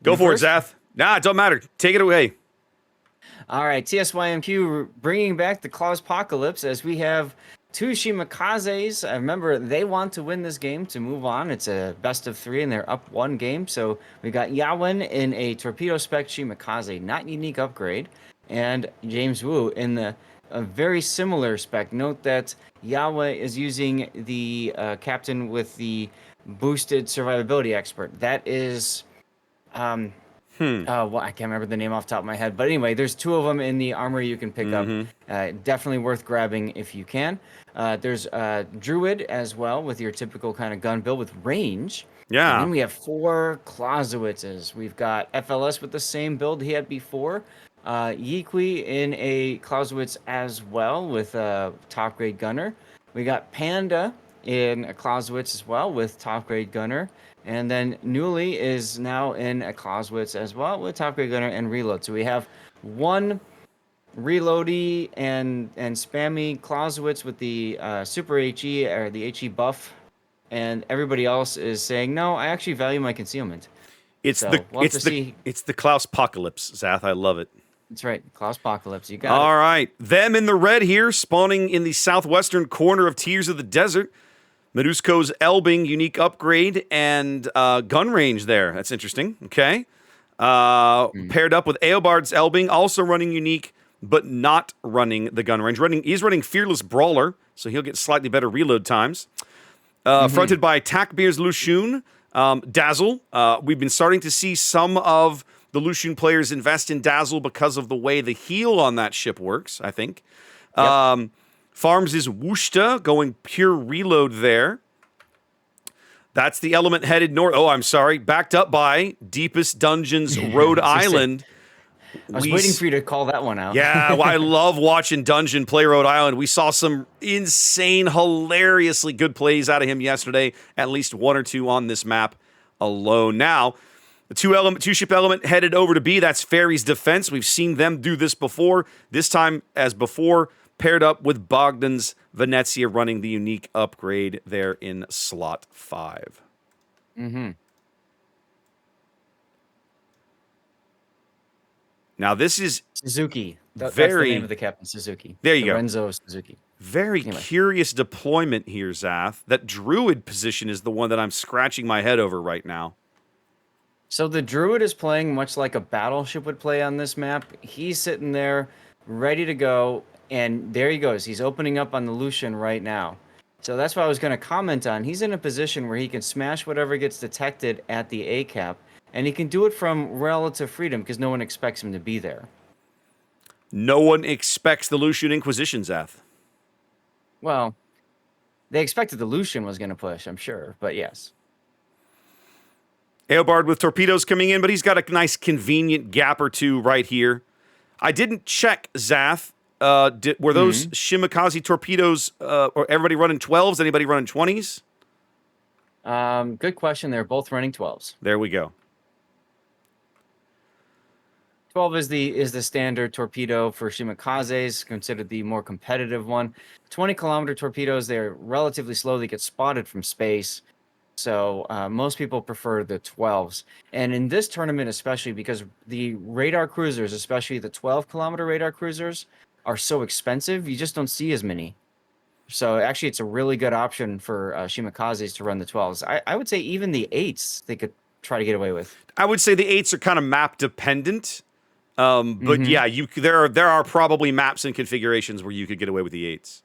Go You for it, first? Zath. Nah, it don't matter. Take it away. All right, TSYMQ bringing back the Clawspocalypse as we have two Shimikazes. I remember they want to win this game to move on. It's a best of three, and they're up one game. So we got Yawen in a Torpedo Spec Shimikaze, not unique upgrade, and James Wu in the a very similar spec. Note that Yahweh is using the captain with the boosted survivability expert. That is um, Hmm. well, I can't remember the name off the top of my head, but anyway, there's two of them in the armory you can pick up. Mm-hmm. Definitely worth grabbing if you can. There's Druid as well with your typical kind of gun build with range. And Yeah. then we have four Clausewitzes. We've got FLS with the same build he had before. Yiqui in a Clausewitz as well with a top grade gunner. We got Panda in a Clausewitz as well with top grade gunner. And then Newly is now in a Clausewitz as well with top grade gunner and reload. So we have one reloady and spammy Clausewitz with the super HE or the HE buff, and everybody else is saying no. I actually value my concealment. It's the So we'll have it's to the see. it's the Klaus apocalypse, Zath. I love it. That's right, Clauspocalypse. You got it. All right. Them in the red here, spawning in the southwestern corner of Tears of the Desert. Medusko's Elbing, unique upgrade, and gun range there. That's interesting. Okay. Mm. Paired up with Eobard's Elbing, also running unique, but not running the gun range. He's running Fearless Brawler, so he'll get slightly better reload times. Mm-hmm. Fronted by Takbir's Lushun, Dazzle. We've been starting to see some of the Lushun players invest in Dazzle because of the way the heal on that ship works, I think. Yep. Farms is Wushta, going pure reload there. That's the element headed north. Oh, I'm sorry. Backed up by Deepest Dungeons, Rhode I was gonna say, Island. I was waiting for you to call that one out. Yeah, well, I love watching Dungeon play Rhode Island. We saw some insane, hilariously good plays out of him yesterday. At least one or two on this map alone. Now, the two ship element headed over to B. That's Fairy's Defense. We've seen them do this before. This time, as before, paired up with Bogdan's Venezia running the unique upgrade there in slot 5. Mm-hmm. Now, this is Suzuki. That's the very, name of the captain, Suzuki. there you go. Lorenzo Suzuki. Very Anyway. curious deployment here, Zath. That Druid position is the one that I'm scratching my head over right now. So the Druid is playing much like a battleship would play on this map. He's sitting there ready to go, and there he goes. He's opening up on the Lucian right now. So that's what I was going to comment on. He's in a position where he can smash whatever gets detected at the A cap, and he can do it from relative freedom because no one expects him to be there. No one expects the Lucian Inquisition, Zath. Well, they expected the Lucian was going to push, I'm sure, but yes. Eobard with torpedoes coming in, but he's got a nice convenient gap or two right here. I didn't check, Zath. Were those Shimikaze torpedoes, or everybody running 12s? Anybody running 20s? Good question. They're both running 12s. There we go. 12 is the standard torpedo for Shimikazes, considered the more competitive one. 20-kilometer torpedoes, they're relatively slow. They get spotted from space. So most people prefer the 12s. And in this tournament especially, because the radar cruisers, especially the 12-kilometer radar cruisers, are so expensive, you just don't see as many. So actually, it's a really good option for Shimikazes to run the 12s. I would say even the 8s they could try to get away with. I would say the 8s are kind of map dependent. But yeah, there are probably maps and configurations where you could get away with the 8s.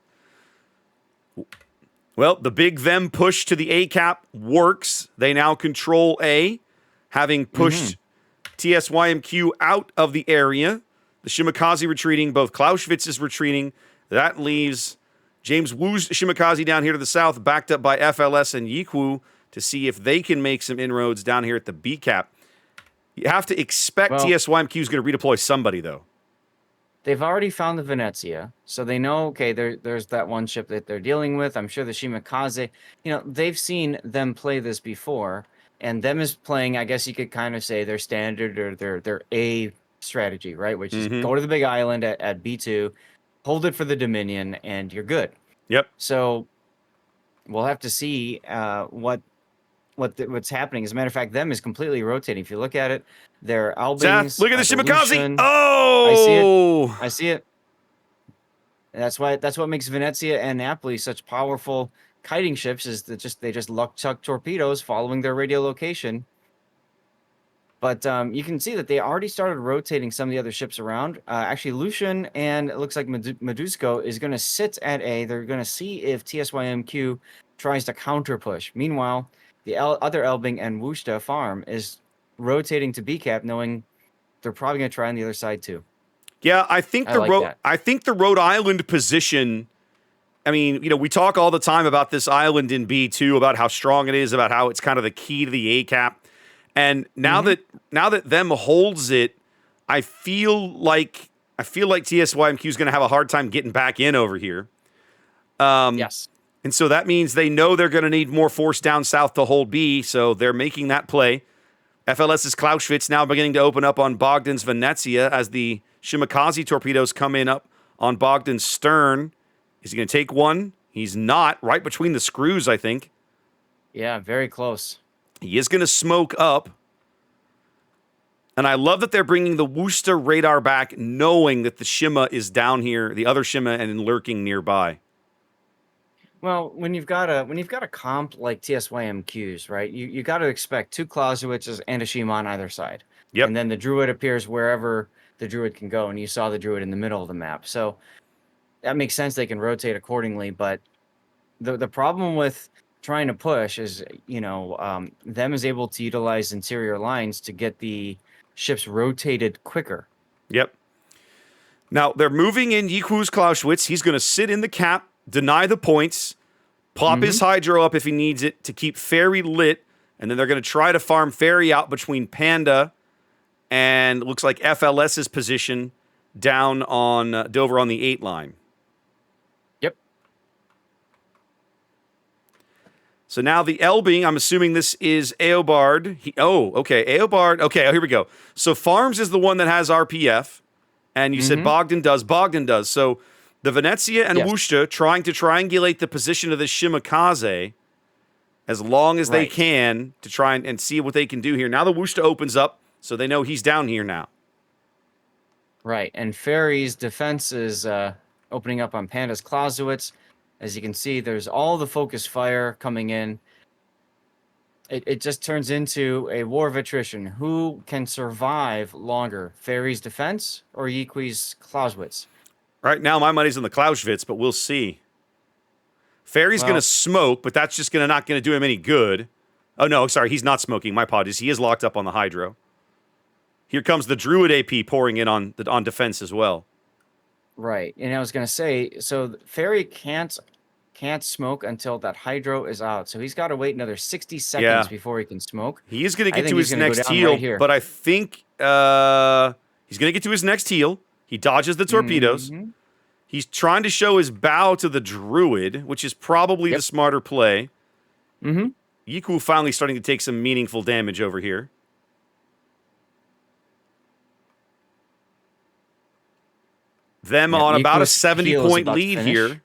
Well, the big them push to the A cap works. They now control A, having pushed TSYMQ out of the area. The Shimikaze retreating, both Clausewitz is retreating. That leaves James Wu's Shimikaze down here to the south, backed up by FLS and Yiku to see if they can make some inroads down here at the B cap. You have to expect TSYMQ is going to redeploy somebody, though. They've already found the Venezia, so they know, okay, there's that one ship that they're dealing with. I'm sure the Shimikaze, they've seen them play this before, and them is playing, I guess you could kind of say, their standard or their A strategy, right? Which is go to the big island at B2, hold it for the Dominion, and you're good. Yep. So we'll have to see what what's happening. As a matter of fact, them is completely rotating. If you look at it, their Zath, Albings, look at the the Shimakaze. Lucian. I see it. Oh! I see it. And that's what makes Venezia and Napoli such powerful kiting ships is that they just luck chuck torpedoes following their radio location. But you can see that they already started rotating some of the other ships around. Actually, Lucian and it looks like Medusko is going to sit at A. They're going to see if TSYMQ tries to counter push. Meanwhile, the other Elbing and Wusta farm is rotating to B cap, knowing they're probably going to try on the other side too. Yeah, I think I like that. I think the Rhode Island position. I mean, we talk all the time about this island in B2, about how strong it is, about how it's kind of the key to the A cap. And now that them holds it, I feel like TSYMQ is going to have a hard time getting back in over here. Yes. And so that means they know they're going to need more force down south to hold B, so they're making that play. FLS's Clausewitz now beginning to open up on Bogdan's Venezia as the Shimakaze torpedoes come in up on Bogdan's stern. Is he going to take one? He's not. Right between the screws, I think. Yeah, very close. He is going to smoke up. And I love that they're bringing the Worcester radar back, knowing that the Shima is down here, the other Shima, and lurking nearby. Well, when you've got a comp like TSYMQs, right? You got to expect two Clausewitzes and a Shima on either side. Yep. And then the Druid appears wherever the Druid can go, and you saw the Druid in the middle of the map. So that makes sense. They can rotate accordingly. But the problem with trying to push is, them is able to utilize interior lines to get the ships rotated quicker. Yep. Now, they're moving in Yiku's Clausewitz. He's going to sit in the cap, deny the points, pop his Hydro up if he needs it to keep Ferry lit, and then they're going to try to farm Ferry out between Panda and looks like FLS's position down on Dover on the 8 line. Yep. So now the Elbing, I'm assuming this is Eobard. Eobard. Okay, here we go. So Farms is the one that has RPF, and you said Bogdan does. Bogdan does. So the Venezia and Worcester trying to triangulate the position of the Shimakaze as long as they can to try and see what they can do here. Now the Worcester opens up, so they know he's down here now. Right, and Ferry's defense is opening up on Panda's Clausewitz. As you can see, there's all the focus fire coming in. It just turns into a war of attrition. Who can survive longer, Ferry's defense or Yiqui's Clausewitz? Right now, my money's on the Clausewitz, but we'll see. Ferry's going to smoke, but that's just not going to do him any good. Oh, no, sorry, he's not smoking. My apologies. He is locked up on the Hydro. Here comes the Druid AP pouring in on defense as well. Right, and I was going to say, so Ferry can't smoke until that Hydro is out. So he's got to wait another 60 seconds before he can smoke. He is going to get to his next heal, but I think he's going to get to his next heal. He dodges the torpedoes. He's trying to show his bow to the Druid, which is probably the smarter play. Yiku finally starting to take some meaningful damage over here. Them on about a 70-point lead here.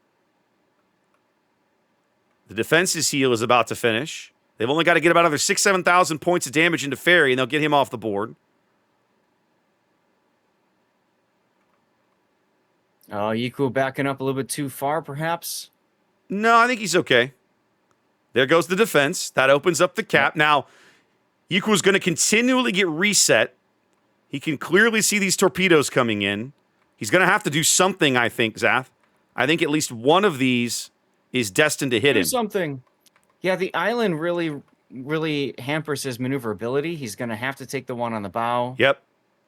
The defense's heal is about to finish. They've only got to get about another 7,000 points of damage into Ferry, and they'll get him off the board. Yiku backing up a little bit too far, perhaps? No, I think he's okay. There goes the defense. That opens up the cap. Now, Yiku's going to continually get reset. He can clearly see these torpedoes coming in. He's going to have to do something, I think, Zath. I think at least one of these is destined to hit him. Something. Yeah, the island really hampers his maneuverability. He's going to have to take the one on the bow. Yep.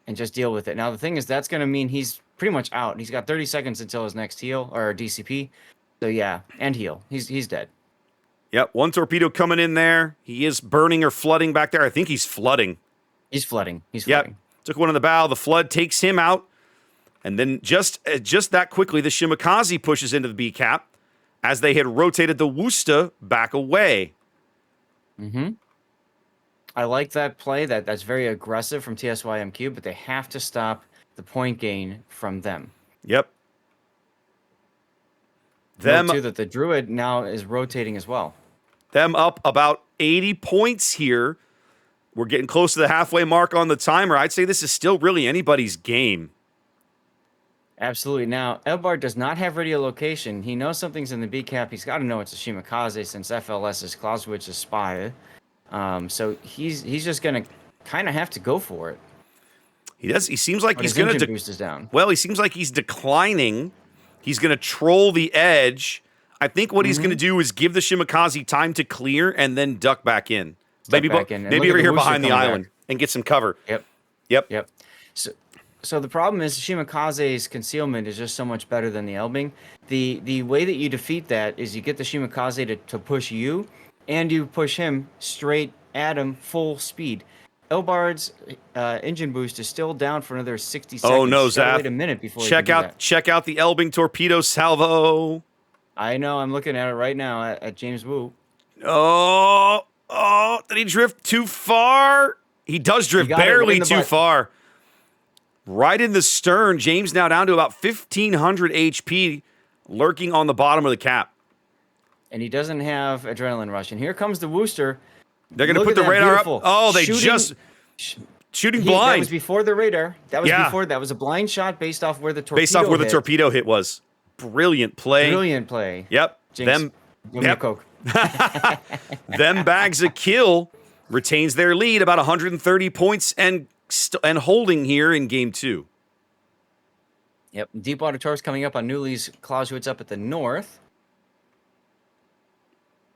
And just deal with it. Now, the thing is, that's going to mean he's pretty much out. He's got 30 seconds until his next heal, or DCP. So, yeah, and heal. He's dead. Yep, one torpedo coming in there. He is burning or flooding back there. I think he's flooding. He's flooding. Yep. Took one on the bow. The flood takes him out. And then just that quickly, the Shimakaze pushes into the B cap as they had rotated the Worcester back away. I like that play. That's very aggressive from TSYMQ, but they have to stop the point gain from them. Yep. Note too that the Druid now is rotating as well. Them up about 80 points here. We're getting close to the halfway mark on the timer. I'd say this is still really anybody's game. Absolutely. Now, Elbart does not have radiolocation. He knows something's in the B cap. He's got to know it's a Shimakaze since FLS is Clausewitz's spy. So he's just going to kind of have to go for it. He does. He seems like But he's his going to. engine boost is down. Well, he seems like he's declining. He's going to troll the edge. I think what he's going to do is give the Shimakaze time to clear and then duck back in. Maybe back in. And maybe look over at the here Worship behind the coming island back. and get some cover. Yep. Yep. So the problem is Shimakaze's concealment is just so much better than the Elbing. The way that you defeat that is you get the Shimakaze to push you, and you push him straight at him full speed. Elbard's engine boost is still down for another 60 seconds. Oh no, You gotta Zaf! wait a minute before check you can do out check out the Elbing torpedo salvo. I know. I'm looking at it right now at James Wu. Oh, did he drift too far? He does drift got it right barely in the too butt. far. Right in the stern. James now down to about 1,500 HP, lurking on the bottom of the cap. And he doesn't have adrenaline rush. And here comes the Wooster. They're going to Look put at the that, radar beautiful. up. Oh, they Shooting- just shooting That blind was before the radar. That was Yeah. before. That was a blind shot based off where the torpedo based off where the hit. torpedo hit was. Brilliant play. Brilliant play. Yep. Jinx, Them give me a yep. Coke. them bags a kill, retains their lead about 130 points and holding here in game 2. Yep. Deepwater Torps coming up on Newly's Clausewitz up at the north.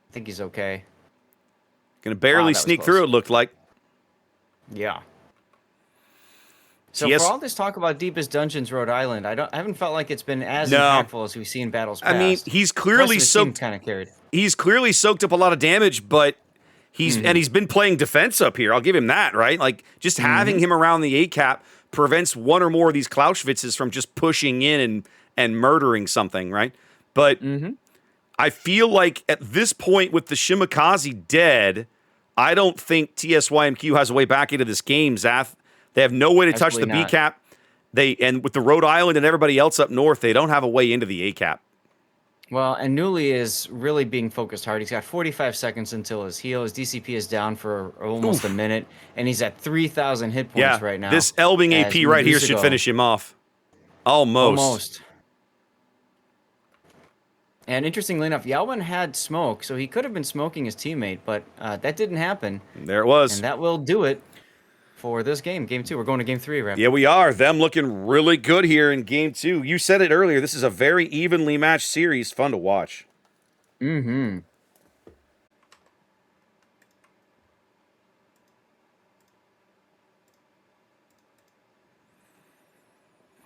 I think he's okay. Going to barely that was sneak close. through, it looked like. Yeah. So TS for all this talk about Deepest Dungeons, Rhode Island, I haven't felt like it's been as No. impactful as we've seen battles past. I mean, he's clearly soaked. kind of carried. He's clearly soaked up a lot of damage, but he's been playing defense up here. I'll give him that, right? Like just having him around the 8 cap prevents one or more of these Clausewitzes from just pushing in and murdering something, right? But I feel like at this point with the Shimakaze dead, I don't think TSYMQ has a way back into this game, Zath. They have no way to touch the Absolutely B not. cap. And with the Rhode Island and everybody else up north, they don't have a way into the A cap. Well, and Newly is really being focused hard. He's got 45 seconds until his heal. His DCP is down for almost a minute, and he's at 3,000 hit points right now. This Elbing as AP right here should Medusa finish him off. Almost. Almost. And interestingly enough, Yalwin had smoke, so he could have been smoking his teammate, but that didn't happen. There it was. And that will do it for this game, Game 2. We're going to Game 3, right? Yeah, we are. Them looking really good here in game 2. You said it earlier. This is a very evenly matched series. Fun to watch. Mm-hmm.